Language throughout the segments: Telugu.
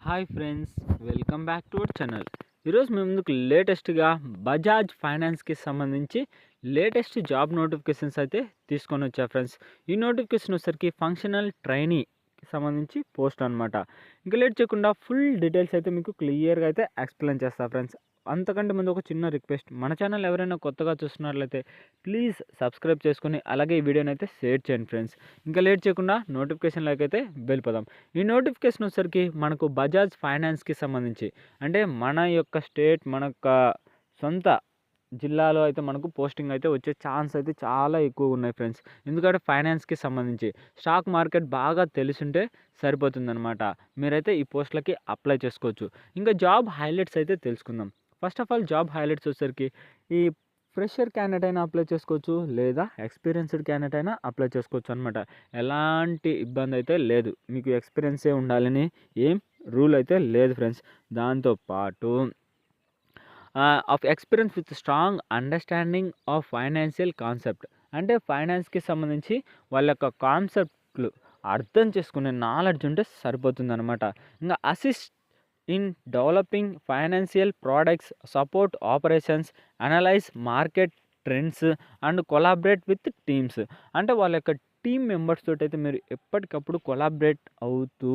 Hi friends, welcome back to our channel. ఈరోజు మేము ముందుకు లేటెస్ట్గా బజాజ్ ఫైనాన్స్కి సంబంధించి లేటెస్ట్ జాబ్ నోటిఫికేషన్స్ అయితే తీసుకొని వచ్చా ఫ్రెండ్స్. ఈ నోటిఫికేషన్ వచ్చేసరికి ఫంక్షనల్ ట్రైనీకి సంబంధించి పోస్ట్ అనమాట. ఇంకా లేట్ చేయకుండా ఫుల్ డీటెయిల్స్ అయితే మీకు క్లియర్గా అయితే ఎక్స్ప్లెయిన్ చేస్తా ఫ్రెండ్స్. అంతకంటే ముందు ఒక చిన్న రిక్వెస్ట్, మన ఛానల్ ఎవరైనా కొత్తగా చూస్తున్నట్లయితే ప్లీజ్ సబ్స్క్రైబ్ చేసుకొని అలాగే ఈ వీడియోని అయితే షేర్ చేయండి ఫ్రెండ్స్. ఇంకా లేట్ చేయకుండా నోటిఫికేషన్లోకి అయితే వెళ్ళిపోదాం. ఈ నోటిఫికేషన్ వచ్చేసరికి మనకు బజాజ్ ఫైనాన్స్కి సంబంధించి అంటే మన యొక్క స్టేట్ మన యొక్క సొంత జిల్లాలో అయితే మనకు పోస్టింగ్ అయితే వచ్చే ఛాన్స్ అయితే చాలా ఎక్కువ ఉన్నాయి ఫ్రెండ్స్. ఎందుకంటే ఫైనాన్స్కి సంబంధించి స్టాక్ మార్కెట్ బాగా తెలిసుంటే సరిపోతుందన్నమాట. మీరైతే ఈ పోస్టులకి అప్లై చేసుకోవచ్చు. ఇంకా జాబ్ హైలైట్స్ అయితే తెలుసుకుందాం. First of all job highlights వచ్చేసరికి ఈ ఫ్రెషర్ క్యాండిడేట్ అయినా అప్లై చేసుకోవచ్చు, లేదా ఎక్స్పీరియన్స్డ్ క్యాండిడేట్ అయినా అప్లై చేసుకోవచ్చు అనమాట. ఎలాంటి ఇబ్బంది అయితే లేదు, మీకు ఎక్స్పీరియన్సే ఉండాలని ఏం రూల్ అయితే లేదు ఫ్రెండ్స్. దాంతోపాటు of experience with strong understanding of financial concept అంటే ఫైనాన్స్కి సంబంధించి వాళ్ళ యొక్క కాన్సెప్ట్లు అర్థం చేసుకునే నాలెడ్జ్ ఉంటే సరిపోతుందన్నమాట. ఇంకా assist in developing financial products, support operations, analyse market trends and collaborate with teams అంటే వాళ్ళ యొక్క టీమ్ మెంబర్స్ తోటి అయితే మీరు ఎప్పటికప్పుడు కొలాబరేట్ అవుతూ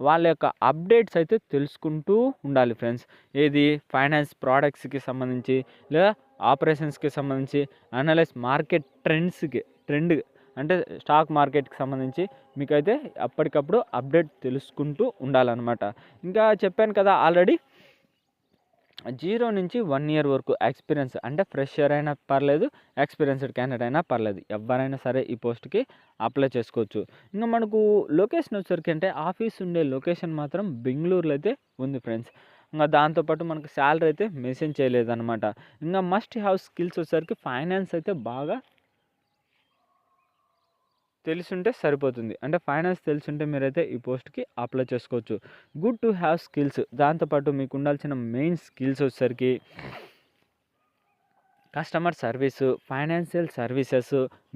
వాళ్ళ యొక్క అప్డేట్స్ అయితే తెలుసుకుంటూ ఉండాలి ఫ్రెండ్స్. ఏది ఫైనాన్స్ ప్రోడక్ట్స్కి సంబంధించి లేదా ఆపరేషన్స్కి సంబంధించి, అనలైజ్ మార్కెట్ ట్రెండ్ అంటే స్టాక్ మార్కెట్కి సంబంధించి మీకైతే అప్పటికప్పుడు అప్డేట్ తెలుసుకుంటూ ఉండాలన్నమాట. ఇంకా చెప్పాను కదా ఆల్రెడీ, 0 నుంచి 1 ఇయర్ వరకు ఎక్స్పీరియన్స్ అంటే ఫ్రెషర్ అయినా పర్లేదు, ఎక్స్పీరియన్స్డ్ క్యాండిడేట్ అయినా పర్లేదు, ఎవరైనా సరే ఈ పోస్ట్కి అప్లై చేసుకోవచ్చు. ఇంకా మనకు లొకేషన్ వచ్చేసరికి అంటే ఆఫీస్ ఉండే లొకేషన్ మాత్రం బెంగళూరులో అయితే ఉంది ఫ్రెండ్స్. ఇంకా దాంతోపాటు మనకు శాలరీ అయితే మెన్షన్ చేయలేదన్నమాట. ఇంకా మస్ట్ హ్యావ్ స్కిల్స్ వచ్చేసరికి ఫైనాన్స్ అయితే బాగా తెలిసుంటే సరిపోతుంది. అంటే ఫైనాన్స్ తెలిసుంటే మీరైతే ఈ పోస్ట్కి అప్లై చేసుకోవచ్చు. గుడ్ టు హ్యావ్ స్కిల్స్, దాంతోపాటు మీకు ఉండాల్సిన మెయిన్ స్కిల్స్ వచ్చేసరికి customer service, financial services,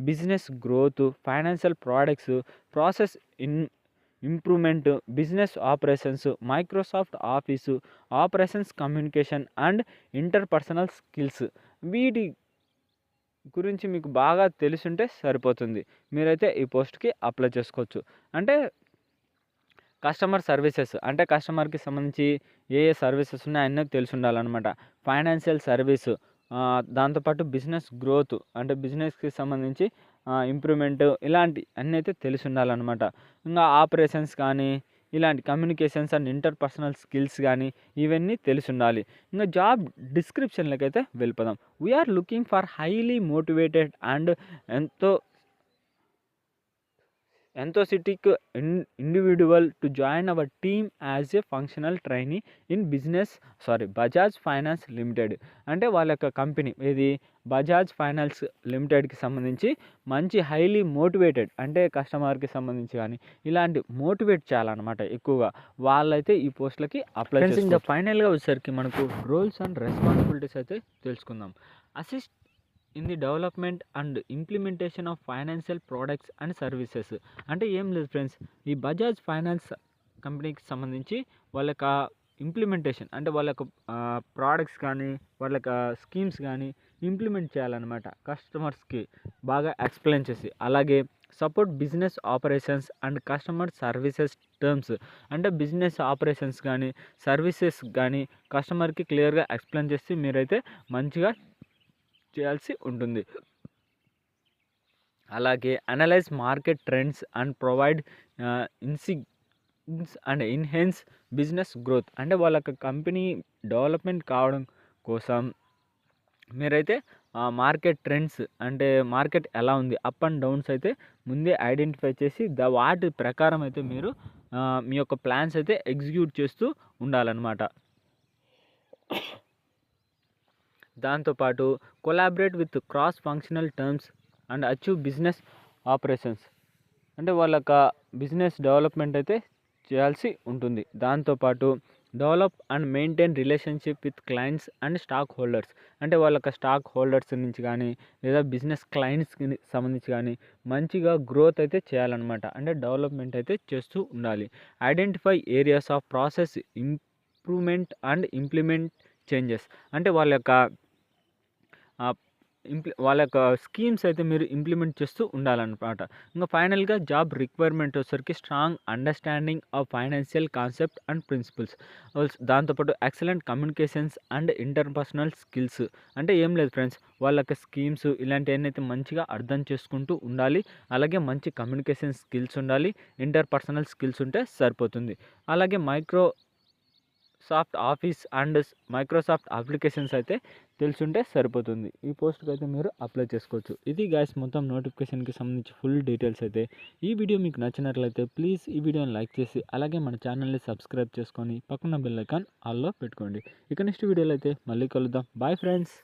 business growth, financial products, process improvement, business operations, Microsoft office, operations communication and interpersonal skills. వీటి గురించి మీకు బాగా తెలుసుంటే సరిపోతుంది. మీరైతే ఈ పోస్ట్కి అప్లై చేసుకోవచ్చు. అంటే కస్టమర్ సర్వీసెస్ అంటే కస్టమర్కి సంబంధించి ఏ సర్వీసెస్ ఉన్నాయో అన్నీ తెలిసి ఉండాలన్నమాట. ఫైనాన్షియల్ సర్వీసు, దాంతోపాటు బిజినెస్ గ్రోత్ అంటే బిజినెస్కి సంబంధించి ఇంప్రూవ్మెంట్, ఇలాంటి అన్నీ అయితే తెలిసి ఉండాలన్నమాట. ఇంకా ఆపరేషన్స్ కానీ ఇలాంటి కమ్యూనికేషన్స్ అండ్ ఇంటర్పర్సనల్ స్కిల్స్ కానీ ఇవన్నీ తెలిసి ఉండాలి. ఇంకా జాబ్ డిస్క్రిప్షన్లోకి అయితే వెళ్ళిపోదాం. We're looking for highly motivated and enthusiastic individual to join our team as a functional trainee in Bajaj finance limited అంటే వాళ్ళ యొక్క కంపెనీ ఏది బజాజ్ ఫైనాన్స్ లిమిటెడ్కి సంబంధించి మంచి హైలీ మోటివేటెడ్ అంటే కస్టమర్కి సంబంధించి కానీ ఇలాంటి మోటివేట్ చేయాలన్నమాట ఎక్కువగా వాళ్ళైతే ఈ పోస్టులకి అప్లై చేసి. ఇంకా ఫైనల్గా వచ్చేసరికి మనకు రోల్స్ అండ్ రెస్పాన్సిబిలిటీస్ అయితే తెలుసుకుందాం. Assist in the development and implementation of financial products and services అంటే ఏం లేదు ఫ్రెండ్స్, ఈ బజాజ్ ఫైనాన్స్ కంపెనీకి సంబంధించి వాళ్ళ యొక్క ఇంప్లిమెంటేషన్ అంటే వాళ్ళ యొక్క ప్రోడక్ట్స్ కానీ వాళ్ళ యొక్క స్కీమ్స్ కానీ ఇంప్లిమెంట్ చేయాలన్నమాట. కస్టమర్స్కి బాగా ఎక్స్ప్లెయిన్ చేసి, అలాగే support business operations and customer services terms అంటే బిజినెస్ ఆపరేషన్స్ కానీ సర్వీసెస్ కానీ కస్టమర్కి క్లియర్గా ఎక్స్ప్లెయిన్ చేసి మీరైతే మంచిగా చేయాల్సి ఉంటుంది. అలాగే analyse market trends and provide insights and enhance business growth అంటే వాళ్ళ యొక్క కంపెనీ డెవలప్మెంట్ కావడం కోసం మీరైతే మార్కెట్ ట్రెండ్స్ అంటే మార్కెట్ ఎలా ఉంది, అప్ అండ్ డౌన్స్ అయితే ముందే ఐడెంటిఫై చేసి వాటి ప్రకారం అయితే మీరు మీ యొక్క ప్లాన్స్ అయితే ఎగ్జిక్యూట్ చేస్తూ ఉండాలన్నమాట. దాంతోపాటు collaborate with cross functional terms and achieve business operations అంటే వాళ్ళ యొక్క బిజినెస్ డెవలప్మెంట్ అయితే చేయాల్సి ఉంటుంది. దాంతోపాటు develop and maintain relationship with clients and stock holders. అంటే వాళ్ళ యొక్క స్టాక్ హోల్డర్స్ నుంచి కానీ లేదా బిజినెస్ క్లయింట్స్కి సంబంధించి కానీ మంచిగా గ్రోత్ అయితే చేయాలన్నమాట. అంటే డెవలప్మెంట్ అయితే చేస్తూ ఉండాలి. Identify areas of process improvement and implement changes. అంటే వాళ్ళ యొక్క స్కీమ్స్ అయితే మీరు ఇంప్లిమెంట్ చేస్తూ ఉండాలన్నమాట. ఇంకా ఫైనల్గా జాబ్ రిక్వైర్మెంట్ వచ్చేసరికి strong understanding of financial concept and principles. దాంతోపాటు excellent communications and interpersonal skills. అంటే ఏం లేదు ఫ్రెండ్స్, వాళ్ళ యొక్క స్కీమ్స్ ఇలాంటివన్నీ అయితే మంచిగా అర్థం చేసుకుంటూ ఉండాలి. అలాగే మంచి కమ్యూనికేషన్ స్కిల్స్ ఉండాలి. ఇంటర్పర్సనల్ స్కిల్స్ ఉంటే సరిపోతుంది. అలాగే Microsoft office and Microsoft applications అయితే తెలుసుంటే సరిపోతుంది. ఈ పోస్ట్కి అయితే మీరు అప్లై చేసుకోవచ్చు. ఇది గైస్ మొత్తం నోటిఫికేషన్కి సంబంధించి ఫుల్ డీటెయిల్స్ అయితే. ఈ వీడియో మీకు నచ్చినట్లయితే ప్లీజ్ ఈ వీడియోని లైక్ చేసి అలాగే మన ఛానల్ని సబ్స్క్రైబ్ చేసుకొని పక్కన బెల్ ఐకాన్ ఆల్లో పెట్టుకోండి. ఇక నెక్స్ట్ వీడియోలో అయితే మళ్ళీ కలుద్దాం. Bye friends.